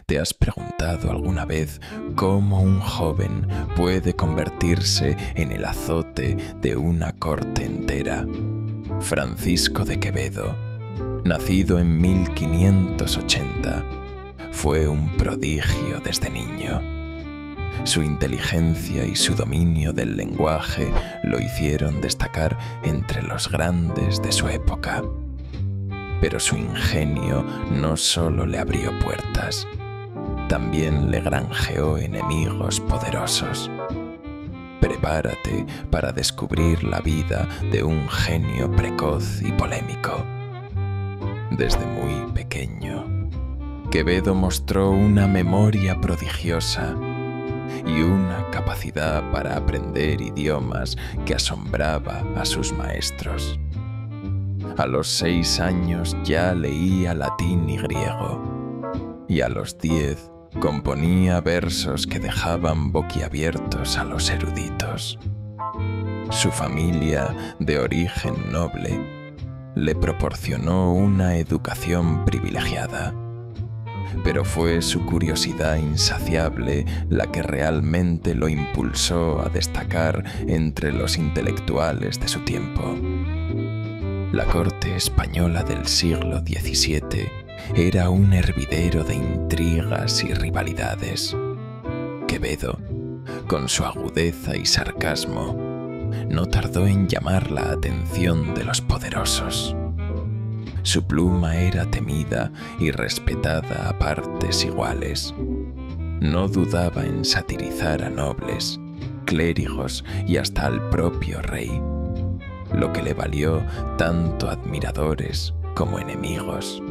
¿Te has preguntado alguna vez cómo un joven puede convertirse en el azote de una corte entera? Francisco de Quevedo, nacido en 1580, fue un prodigio desde niño. Su inteligencia y su dominio del lenguaje lo hicieron destacar entre los grandes de su época. Pero su ingenio no solo le abrió puertas, también le granjeó enemigos poderosos. Prepárate para descubrir la vida de un genio precoz y polémico. Desde muy pequeño, Quevedo mostró una memoria prodigiosa y una capacidad para aprender idiomas que asombraba a sus maestros. A los 6 años ya leía latín y griego, y a los 10 componía versos que dejaban boquiabiertos a los eruditos. Su familia, de origen noble, le proporcionó una educación privilegiada, pero fue su curiosidad insaciable la que realmente lo impulsó a destacar entre los intelectuales de su tiempo. La corte española del siglo XVII era un hervidero de intrigas y rivalidades. Quevedo, con su agudeza y sarcasmo, no tardó en llamar la atención de los poderosos. Su pluma era temida y respetada a partes iguales. No dudaba en satirizar a nobles, clérigos y hasta al propio rey, lo que le valió tanto admiradores como enemigos.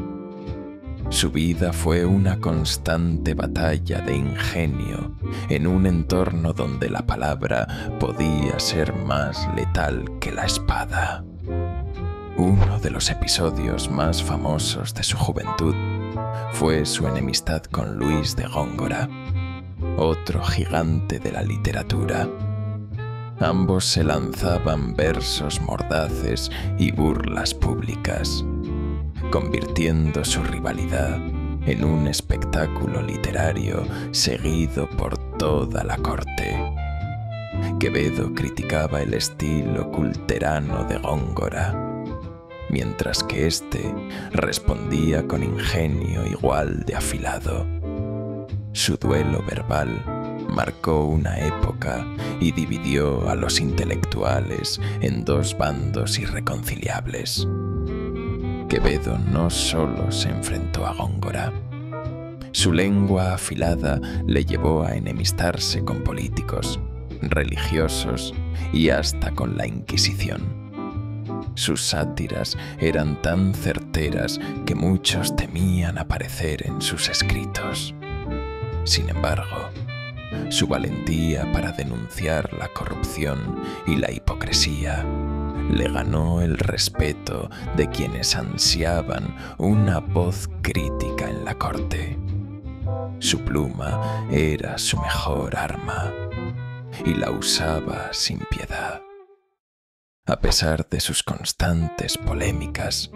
Su vida fue una constante batalla de ingenio en un entorno donde la palabra podía ser más letal que la espada. Uno de los episodios más famosos de su juventud fue su enemistad con Luis de Góngora, otro gigante de la literatura. Ambos se lanzaban versos mordaces y burlas públicas, convirtiendo su rivalidad en un espectáculo literario seguido por toda la corte. Quevedo criticaba el estilo culterano de Góngora, mientras que éste respondía con ingenio igual de afilado. Su duelo verbal marcó una época y dividió a los intelectuales en 2 bandos irreconciliables. Quevedo no solo se enfrentó a Góngora. Su lengua afilada le llevó a enemistarse con políticos, religiosos y hasta con la Inquisición. Sus sátiras eran tan certeras que muchos temían aparecer en sus escritos. Sin embargo, su valentía para denunciar la corrupción y la hipocresía le ganó el respeto de quienes ansiaban una voz crítica en la corte. Su pluma era su mejor arma y la usaba sin piedad. A pesar de sus constantes polémicas,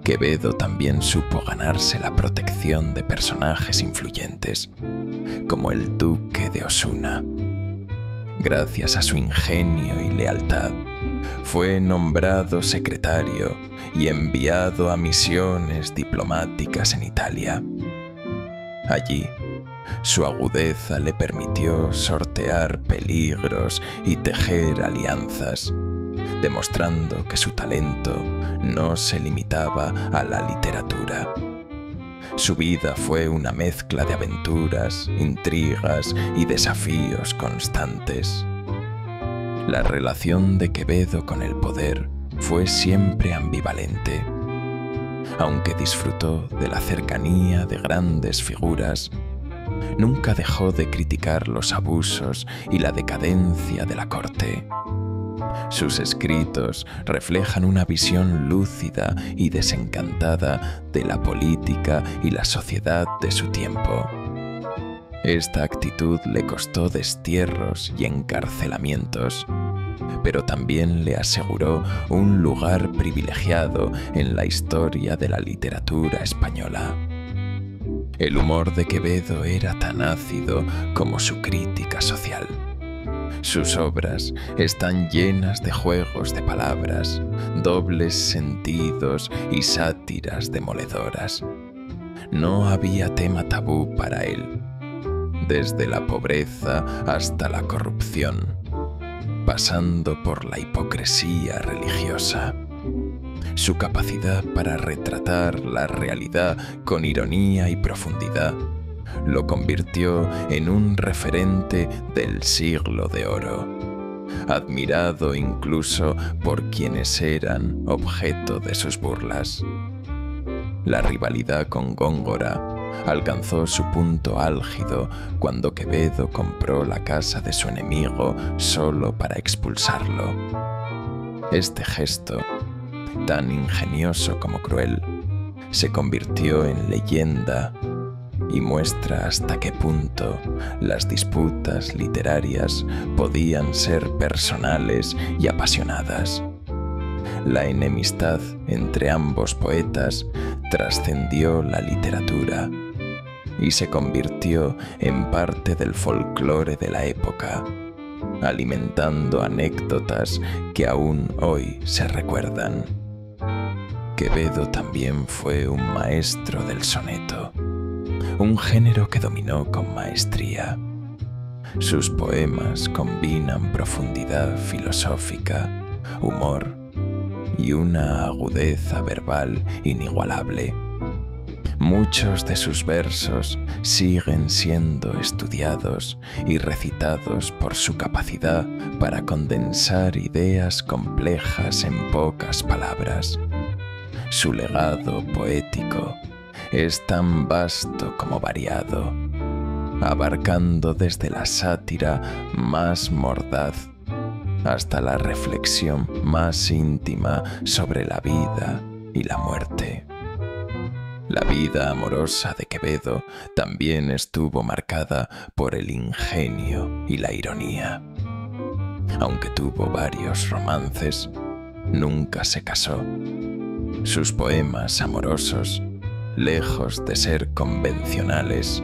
Quevedo también supo ganarse la protección de personajes influyentes, como el duque de Osuna. Gracias a su ingenio y lealtad, fue nombrado secretario y enviado a misiones diplomáticas en Italia. Allí, su agudeza le permitió sortear peligros y tejer alianzas, demostrando que su talento no se limitaba a la literatura. Su vida fue una mezcla de aventuras, intrigas y desafíos constantes. La relación de Quevedo con el poder fue siempre ambivalente. Aunque disfrutó de la cercanía de grandes figuras, nunca dejó de criticar los abusos y la decadencia de la corte. Sus escritos reflejan una visión lúcida y desencantada de la política y la sociedad de su tiempo. Esta actitud le costó destierros y encarcelamientos, pero también le aseguró un lugar privilegiado en la historia de la literatura española. El humor de Quevedo era tan ácido como su crítica social. Sus obras están llenas de juegos de palabras, dobles sentidos y sátiras demoledoras. No había tema tabú para él, desde la pobreza hasta la corrupción, pasando por la hipocresía religiosa. Su capacidad para retratar la realidad con ironía y profundidad lo convirtió en un referente del siglo de oro, admirado incluso por quienes eran objeto de sus burlas. La rivalidad con Góngora alcanzó su punto álgido cuando Quevedo compró la casa de su enemigo solo para expulsarlo. Este gesto, tan ingenioso como cruel, se convirtió en leyenda y muestra hasta qué punto las disputas literarias podían ser personales y apasionadas. La enemistad entre ambos poetas trascendió la literatura y se convirtió en parte del folclore de la época, alimentando anécdotas que aún hoy se recuerdan. Quevedo también fue un maestro del soneto, un género que dominó con maestría. Sus poemas combinan profundidad filosófica, humor y una agudeza verbal inigualable. Muchos de sus versos siguen siendo estudiados y recitados por su capacidad para condensar ideas complejas en pocas palabras. Su legado poético es tan vasto como variado, abarcando desde la sátira más mordaz hasta la reflexión más íntima sobre la vida y la muerte. La vida amorosa de Quevedo también estuvo marcada por el ingenio y la ironía. Aunque tuvo varios romances, nunca se casó. Sus poemas amorosos, lejos de ser convencionales,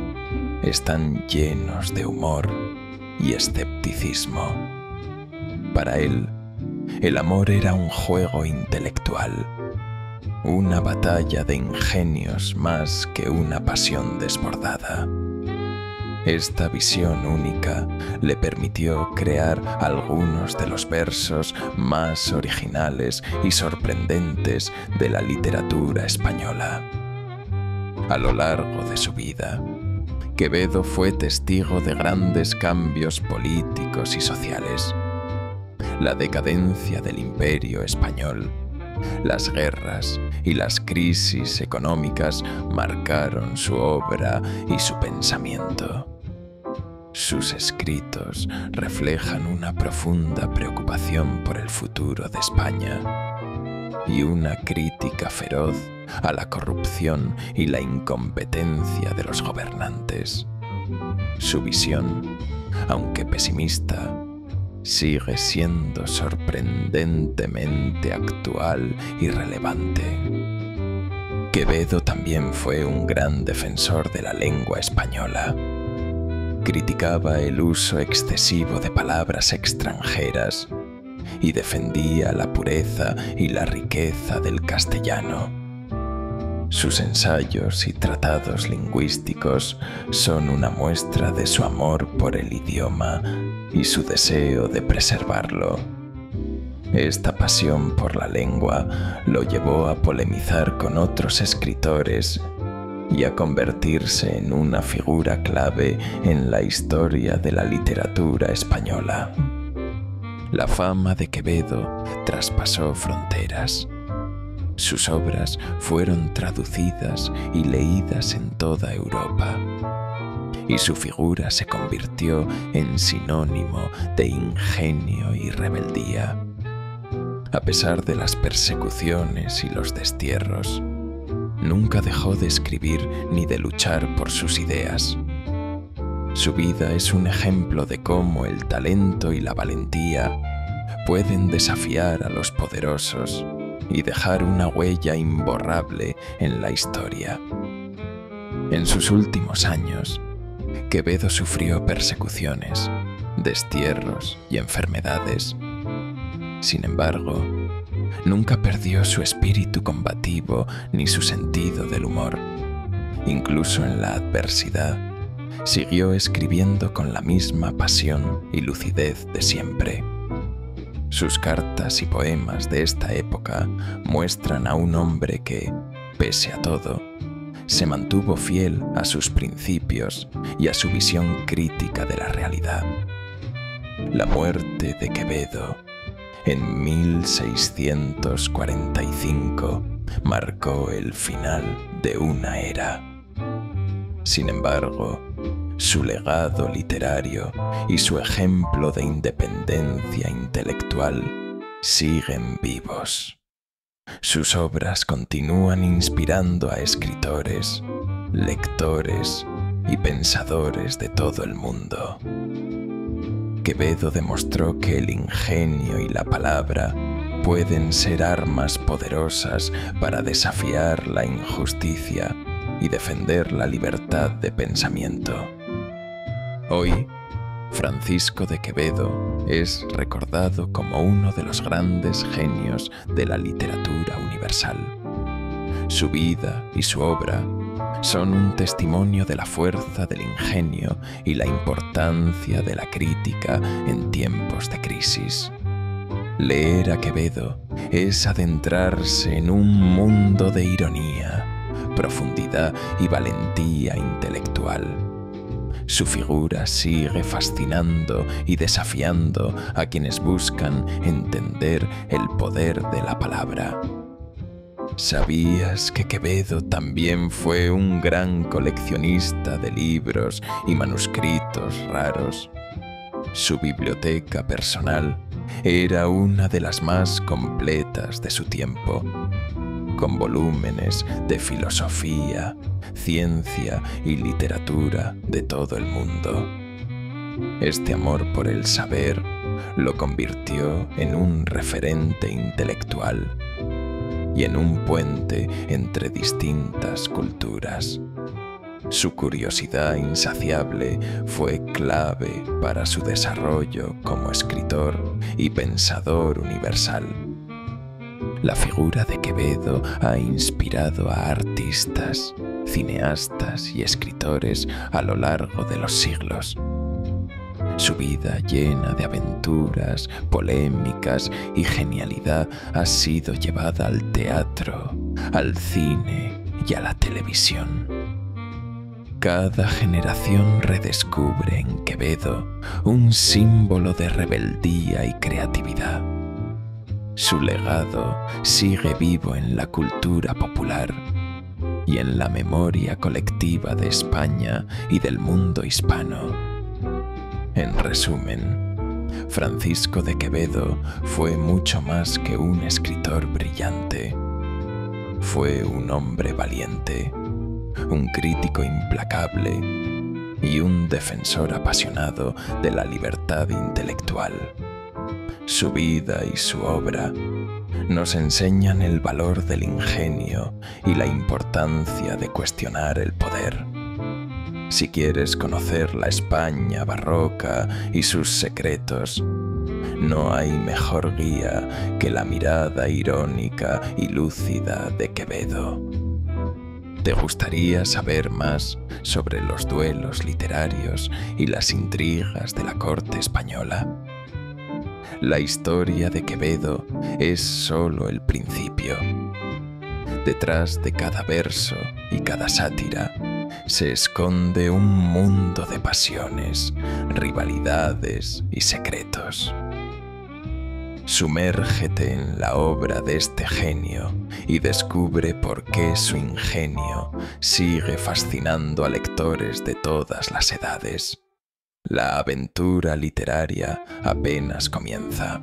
están llenos de humor y escepticismo. Para él, el amor era un juego intelectual, una batalla de ingenios más que una pasión desbordada. Esta visión única le permitió crear algunos de los versos más originales y sorprendentes de la literatura española. A lo largo de su vida, Quevedo fue testigo de grandes cambios políticos y sociales. La decadencia del Imperio español, las guerras y las crisis económicas marcaron su obra y su pensamiento. Sus escritos reflejan una profunda preocupación por el futuro de España y una crítica feroz a la corrupción y la incompetencia de los gobernantes. Su visión, aunque pesimista, sigue siendo sorprendentemente actual y relevante. Quevedo también fue un gran defensor de la lengua española. Criticaba el uso excesivo de palabras extranjeras y defendía la pureza y la riqueza del castellano. Sus ensayos y tratados lingüísticos son una muestra de su amor por el idioma y su deseo de preservarlo. Esta pasión por la lengua lo llevó a polemizar con otros escritores y a convertirse en una figura clave en la historia de la literatura española. La fama de Quevedo traspasó fronteras. Sus obras fueron traducidas y leídas en toda Europa, y su figura se convirtió en sinónimo de ingenio y rebeldía. A pesar de las persecuciones y los destierros, nunca dejó de escribir ni de luchar por sus ideas. Su vida es un ejemplo de cómo el talento y la valentía pueden desafiar a los poderosos y dejar una huella imborrable en la historia. En sus últimos años, Quevedo sufrió persecuciones, destierros y enfermedades. Sin embargo, nunca perdió su espíritu combativo ni su sentido del humor. Incluso en la adversidad, siguió escribiendo con la misma pasión y lucidez de siempre. Sus cartas y poemas de esta época muestran a un hombre que, pese a todo, se mantuvo fiel a sus principios y a su visión crítica de la realidad. La muerte de Quevedo en 1645 marcó el final de una era. Sin embargo, su legado literario y su ejemplo de independencia intelectual siguen vivos. Sus obras continúan inspirando a escritores, lectores y pensadores de todo el mundo. Quevedo demostró que el ingenio y la palabra pueden ser armas poderosas para desafiar la injusticia y defender la libertad de pensamiento. Hoy, Francisco de Quevedo es recordado como uno de los grandes genios de la literatura universal. Su vida y su obra son un testimonio de la fuerza del ingenio y la importancia de la crítica en tiempos de crisis. Leer a Quevedo es adentrarse en un mundo de ironía, profundidad y valentía intelectual. Su figura sigue fascinando y desafiando a quienes buscan entender el poder de la palabra. ¿Sabías que Quevedo también fue un gran coleccionista de libros y manuscritos raros? Su biblioteca personal era una de las más completas de su tiempo, con volúmenes de filosofía, ciencia y literatura de todo el mundo. Este amor por el saber lo convirtió en un referente intelectual y en un puente entre distintas culturas. Su curiosidad insaciable fue clave para su desarrollo como escritor y pensador universal. La figura de Quevedo ha inspirado a artistas, cineastas y escritores a lo largo de los siglos. Su vida llena de aventuras, polémicas y genialidad ha sido llevada al teatro, al cine y a la televisión. Cada generación redescubre en Quevedo un símbolo de rebeldía y creatividad. Su legado sigue vivo en la cultura popular y en la memoria colectiva de España y del mundo hispano. En resumen, Francisco de Quevedo fue mucho más que un escritor brillante. Fue un hombre valiente, un crítico implacable y un defensor apasionado de la libertad intelectual. Su vida y su obra nos enseñan el valor del ingenio y la importancia de cuestionar el poder. Si quieres conocer la España barroca y sus secretos, no hay mejor guía que la mirada irónica y lúcida de Quevedo. ¿Te gustaría saber más sobre los duelos literarios y las intrigas de la corte española? La historia de Quevedo es solo el principio. Detrás de cada verso y cada sátira se esconde un mundo de pasiones, rivalidades y secretos. Sumérgete en la obra de este genio y descubre por qué su ingenio sigue fascinando a lectores de todas las edades. La aventura literaria apenas comienza.